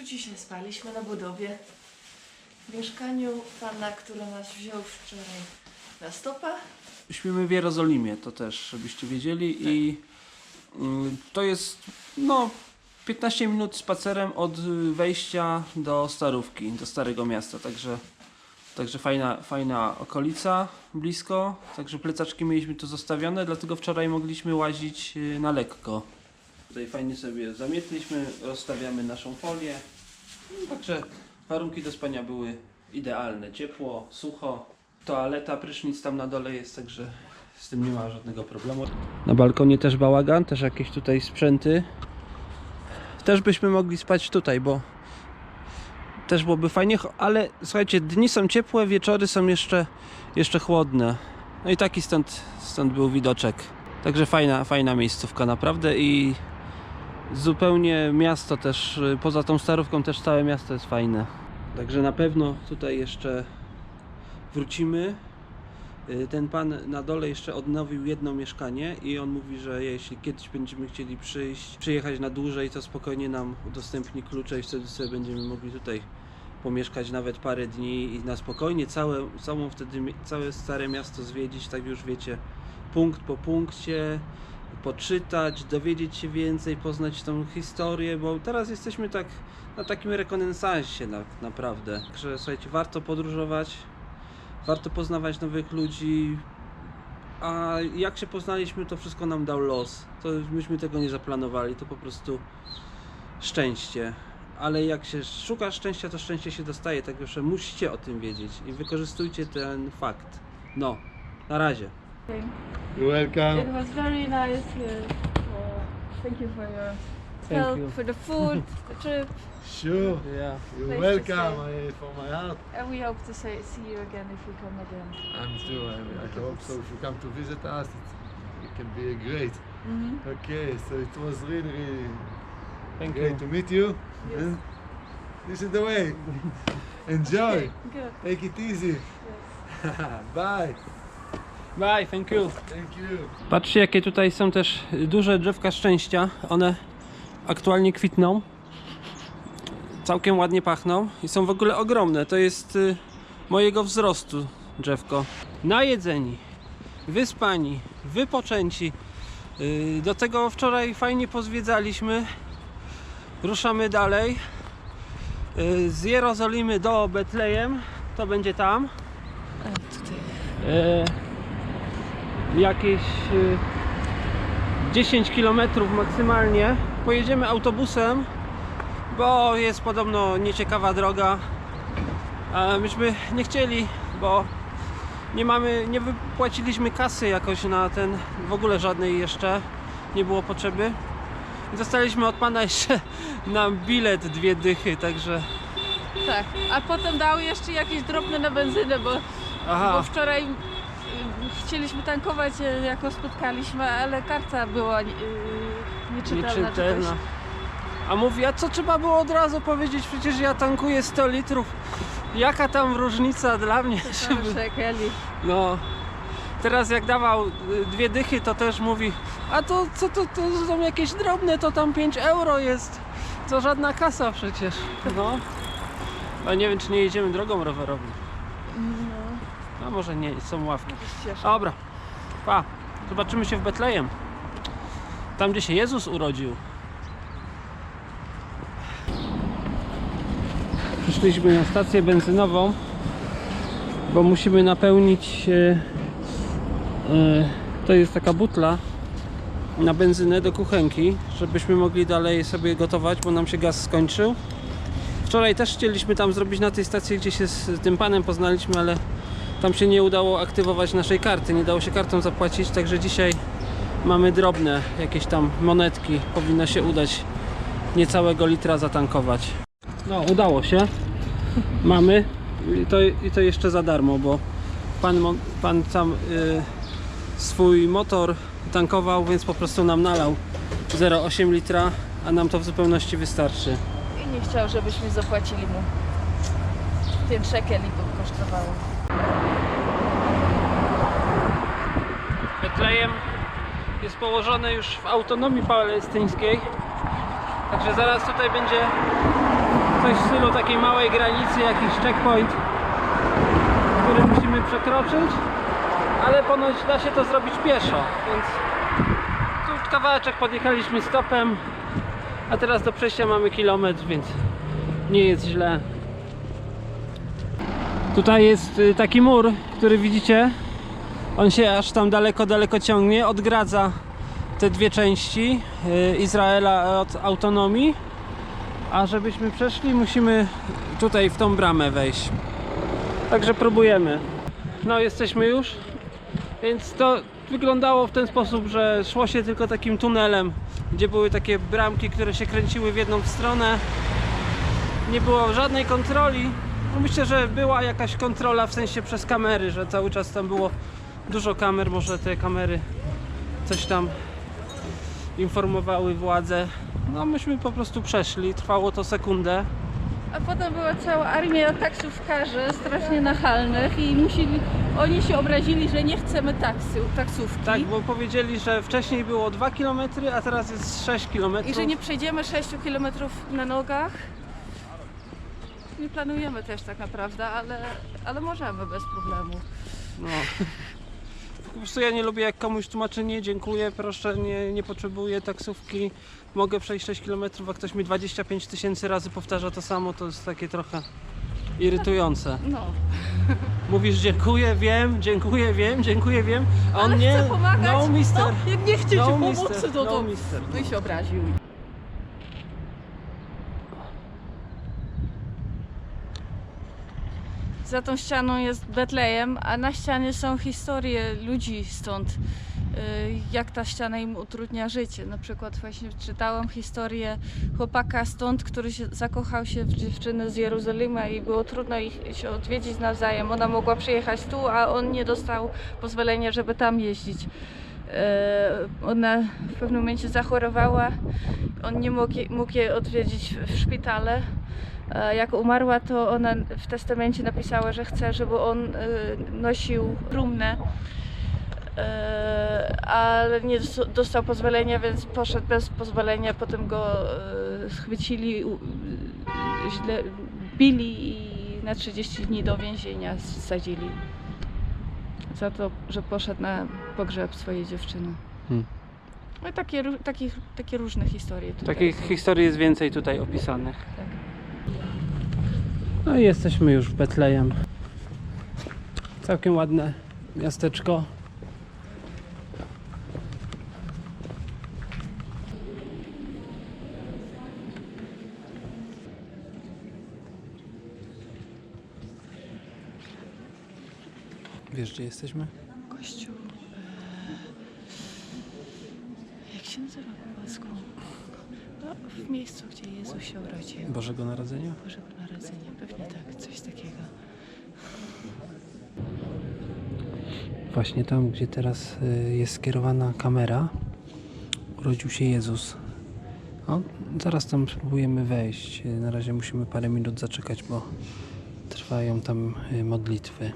dzisiaj spaliśmy na budowie. W mieszkaniu pana, który nas wziął wczoraj na stopa. Śpimy w Jerozolimie, to też, żebyście wiedzieli. Tak. I to jest 15 minut spacerem od wejścia do Starówki, do Starego Miasta. Także fajna okolica, blisko. Także plecaczki mieliśmy tu zostawione, dlatego wczoraj mogliśmy łazić na lekko. Tutaj fajnie sobie zamietliśmy, rozstawiamy naszą folię. Także warunki do spania były idealne. Ciepło, sucho. Toaleta, prysznic tam na dole jest, także z tym nie ma żadnego problemu. Na balkonie też bałagan, też jakieś tutaj sprzęty. Też byśmy mogli spać tutaj, bo też byłoby fajnie, ale słuchajcie, dni są ciepłe, wieczory są jeszcze chłodne. No i taki stąd był widoczek. Także fajna miejscówka naprawdę i zupełnie miasto też, poza tą Starówką też całe miasto jest fajne. Także na pewno tutaj jeszcze wrócimy. Ten pan na dole jeszcze odnowił jedno mieszkanie i on mówi, że jeśli kiedyś będziemy chcieli przyjechać na dłużej, to spokojnie nam udostępni klucze i wtedy sobie będziemy mogli tutaj pomieszkać nawet parę dni i na spokojnie całe Stare Miasto zwiedzić, tak już wiecie, punkt po punkcie, poczytać, dowiedzieć się więcej, poznać tą historię, bo teraz jesteśmy tak na takim rekonesansie naprawdę. Także słuchajcie, warto podróżować, warto poznawać nowych ludzi, a jak się poznaliśmy, to wszystko nam dał los. To myśmy tego nie zaplanowali, to po prostu szczęście. Ale jak się szuka szczęścia, to szczęście się dostaje, także musicie o tym wiedzieć i wykorzystujcie ten fakt. No, na razie. You're welcome. It was very nice here. Thank you for your help, for the food, the trip. Sure. Yeah. You're Nice to welcome see. from my heart. And we hope to see you again if we come again. I'm too. I hope so. If you come to visit us, it can be great. Okay, so it was really Thank great you. to meet you. Yes. And this is the way. Enjoy. Good. Take it easy. Yes. Bye. Bye, thank you. Thank you. Patrzcie, jakie tutaj są też duże drzewka szczęścia. One aktualnie kwitną. Całkiem ładnie pachną i są w ogóle ogromne. To jest mojego wzrostu drzewko. Najedzeni, wyspani, wypoczęci. Do tego wczoraj fajnie pozwiedzaliśmy. Ruszamy dalej. Z Jerozolimy do Betlejem. To będzie tam. A tutaj. Jakieś 10 km maksymalnie. Pojedziemy autobusem, bo jest podobno nieciekawa droga. A myśmy nie chcieli, bo nie wypłaciliśmy kasy jakoś na ten, w ogóle żadnej jeszcze nie było potrzeby. I dostaliśmy od pana jeszcze na bilet 2 dychy, także Tak, a potem dał jeszcze jakieś drobne na benzynę, bo wczoraj chcieliśmy tankować, jako spotkaliśmy, ale karta była nieczytelna. A mówi, a co trzeba było od razu powiedzieć, przecież ja tankuję 100 litrów. Jaka tam różnica dla mnie? Szekeli. No, teraz jak dawał 2 dychy, to też mówi, a to co to są jakieś drobne, to tam 5 euro jest. To żadna kasa przecież. No. A nie wiem, czy nie jedziemy drogą rowerową. No. A może nie, są ławki. Dobra, pa, zobaczymy się w Betlejem. Tam, gdzie się Jezus urodził. Przyszliśmy na stację benzynową, bo musimy napełnić to jest taka butla na benzynę do kuchenki, żebyśmy mogli dalej sobie gotować, bo nam się gaz skończył. Wczoraj też chcieliśmy tam zrobić na tej stacji, gdzie się z tym panem poznaliśmy, ale tam się nie udało aktywować naszej karty, nie dało się kartą zapłacić, także dzisiaj mamy drobne jakieś tam monetki, powinno się udać niecałego litra zatankować. No, udało się. Mamy i to jeszcze za darmo, bo pan sam swój motor tankował, więc po prostu nam nalał 0,8 litra, a nam to w zupełności wystarczy. I nie chciał, żebyśmy zapłacili mu. 5 szekeli to kosztowało. Betlejem jest położony już w autonomii palestyńskiej, także zaraz tutaj będzie coś w stylu takiej małej granicy, jakiś checkpoint, który musimy przekroczyć, ale ponoć da się to zrobić pieszo, więc tu kawałeczek podjechaliśmy stopem, a teraz do przejścia mamy kilometr, więc nie jest źle. Tutaj jest taki mur, który widzicie, on się aż tam daleko ciągnie, odgradza te dwie części Izraela od autonomii, a żebyśmy przeszli, musimy tutaj w tą bramę wejść. Także próbujemy. No, jesteśmy już, więc to wyglądało w ten sposób, że szło się tylko takim tunelem, gdzie były takie bramki, które się kręciły w jedną stronę. Nie było żadnej kontroli. No, myślę, że była jakaś kontrola w sensie przez kamery, że cały czas tam było dużo kamer, może te kamery coś tam informowały władze. No myśmy po prostu przeszli, trwało to sekundę. A potem była cała armia taksówkarzy strasznie nachalnych i oni się obrazili, że nie chcemy taksówki. Tak, bo powiedzieli, że wcześniej było 2 km, a teraz jest 6 km. I że nie przejdziemy 6 km na nogach. Nie planujemy też tak naprawdę, ale możemy bez problemu. No. Po prostu ja nie lubię, jak komuś tłumaczy: nie, dziękuję, proszę, nie potrzebuję taksówki, mogę przejść 6 km, a ktoś mi 25 000 razy powtarza to samo, to jest takie trochę irytujące. No. Mówisz: dziękuję, wiem, a on Ale nie, chce pomagać. no mister, No, jak nie chcecie no pomóc, mister, to no mister. no i się obraził. Za tą ścianą jest Betlejem, a na ścianie są historie ludzi stąd, jak ta ściana im utrudnia życie. Na przykład właśnie czytałam historię chłopaka stąd, który zakochał się w dziewczynę z Jerozolima i było trudno ich się odwiedzić nawzajem. Ona mogła przyjechać tu, a on nie dostał pozwolenia, żeby tam jeździć. Ona w pewnym momencie zachorowała, on nie mógł jej odwiedzić w szpitale. Jak umarła, to ona w testamencie napisała, że chce, żeby on nosił trumnę, ale nie dostał pozwolenia, więc poszedł bez pozwolenia. Potem go schwycili, źle bili i na 30 dni do więzienia wsadzili za to, że poszedł na pogrzeb swojej dziewczyny. No, takie różne historie tutaj. Takich historii jest więcej tutaj opisanych. Tak. No i jesteśmy już w Betlejem. Całkiem ładne miasteczko. Wiesz, gdzie jesteśmy? Kościół. Jak się nazywa po polsku? No, w miejscu, gdzie Jezus się urodził. Bożego Narodzenia? Bożego Narodzenia, pewnie tak, coś takiego. Właśnie tam, gdzie teraz jest skierowana kamera, urodził się Jezus. O, zaraz tam spróbujemy wejść. Na razie musimy parę minut zaczekać, bo trwają tam modlitwy.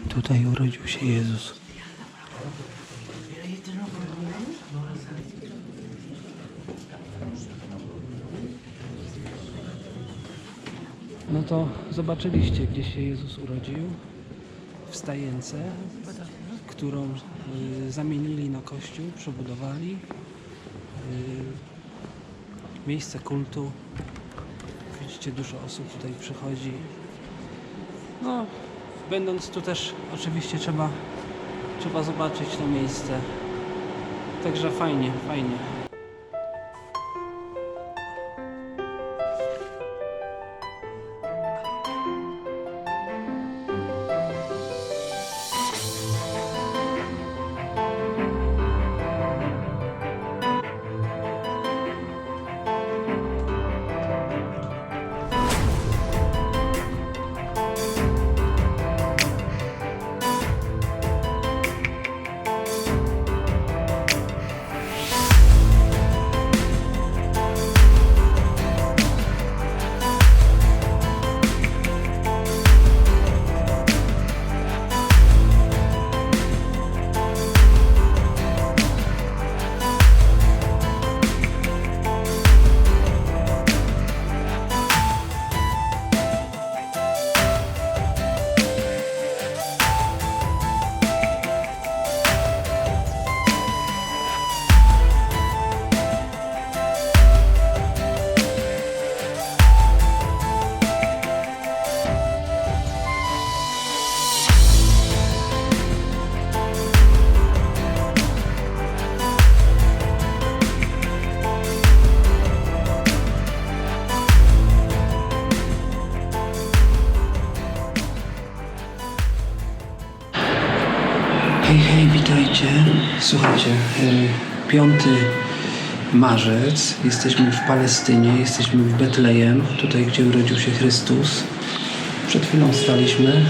Tutaj urodził się Jezus. No to zobaczyliście, gdzie się Jezus urodził. W stajence, którą zamienili na kościół, przebudowali. Miejsce kultu. Widzicie, dużo osób tutaj przychodzi. No, będąc tu też oczywiście trzeba zobaczyć to miejsce. Także fajnie. Hej, hej, witajcie. Słuchajcie, 5 marzec, jesteśmy w Palestynie, jesteśmy w Betlejem, tutaj gdzie urodził się Chrystus. Przed chwilą wstaliśmy,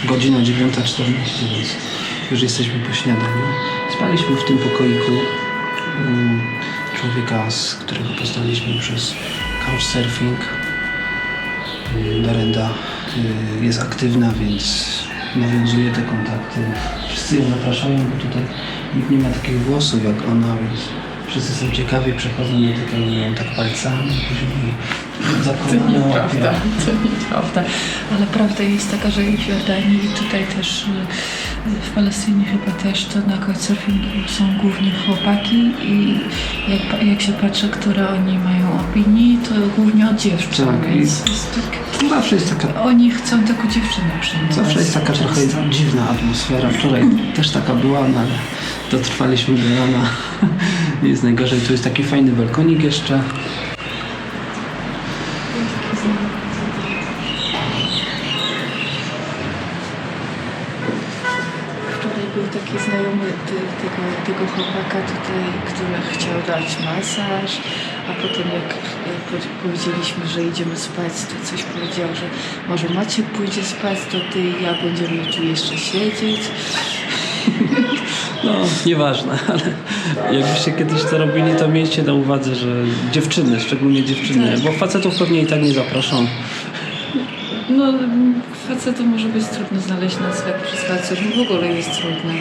godzina 9:40, więc już jesteśmy po śniadaniu. Spaliśmy w tym pokoiku człowieka, z którego poznaliśmy przez couchsurfing. Darenda jest aktywna, więc nawiązuje te kontakty. Wszyscy ją zapraszają, bo tutaj nikt nie ma takich włosów jak ona, więc wszyscy są ciekawi, przechodzą, dotykają ją tak palcami, później za kolana łapie. To nieprawda. Ale prawda jest taka, że i w Jordanii, i tutaj też w Palestynie chyba też, to na couchsurfingu są głównie chłopaki i jak się patrzy, które oni mają opinii, to głównie od dziewczyn, Tak, więc jest tak, Zawsze jest taka, oni chcą taką dziewczynę przyjmować. zawsze jest taka trochę dziwna atmosfera. Wczoraj też taka była, no ale dotrwaliśmy do rana. Nie jest najgorzej. Tu jest taki fajny balkonik jeszcze. Wczoraj był taki znajomy tego chłopaka tutaj, który chciał dać masaż, a potem jak powiedzieliśmy, że idziemy spać, to coś powiedział, że może Maciek pójdzie spać, to ty i ja będziemy tu jeszcze siedzieć. No, nieważne, ale jakbyście kiedyś to robili, to miejcie na uwadze, że dziewczyny, szczególnie dziewczyny, bo facetów pewnie i tak nie zaproszą. No, facetów może być trudno znaleźć nocleg przy spacerze, w ogóle jest trudne.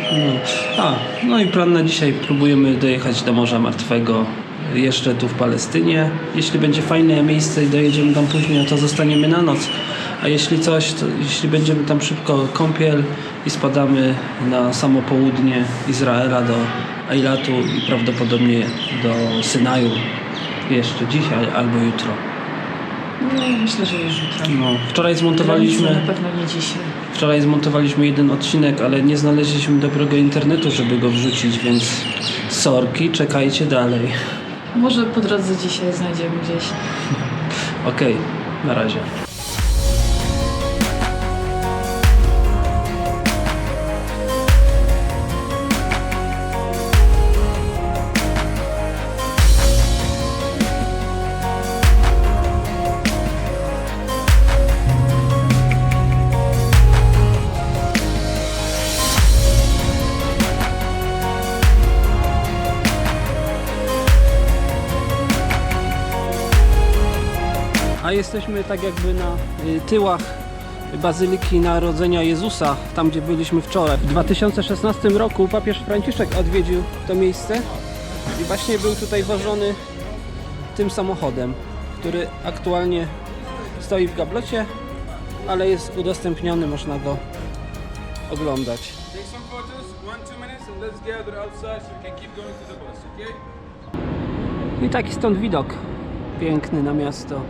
No i plan na dzisiaj, próbujemy dojechać do Morza Martwego, jeszcze tu w Palestynie. Jeśli będzie fajne miejsce i dojedziemy tam później, no to zostaniemy na noc. A jeśli coś, to jeśli będziemy tam szybko, kąpiel i spadamy na samo południe Izraela do Eilatu i prawdopodobnie do Synaju jeszcze dzisiaj albo jutro. No, myślę, że już jutro. No, wczoraj zmontowaliśmy... Na pewno nie dzisiaj. Wczoraj zmontowaliśmy jeden odcinek, ale nie znaleźliśmy dobrego internetu, żeby go wrzucić, więc sorki, czekajcie dalej. Może po drodze dzisiaj znajdziemy gdzieś. Okej, na razie. A jesteśmy tak jakby na tyłach Bazyliki Narodzenia Jezusa, tam gdzie byliśmy wczoraj. W 2016 roku papież Franciszek odwiedził to miejsce i właśnie był tutaj wożony tym samochodem, który aktualnie stoi w gablocie, ale jest udostępniony, można go oglądać. Take some photos, 1-2 minutes, and let's gather outside so we can keep going to the bus, okay? I taki stąd widok piękny na miasto.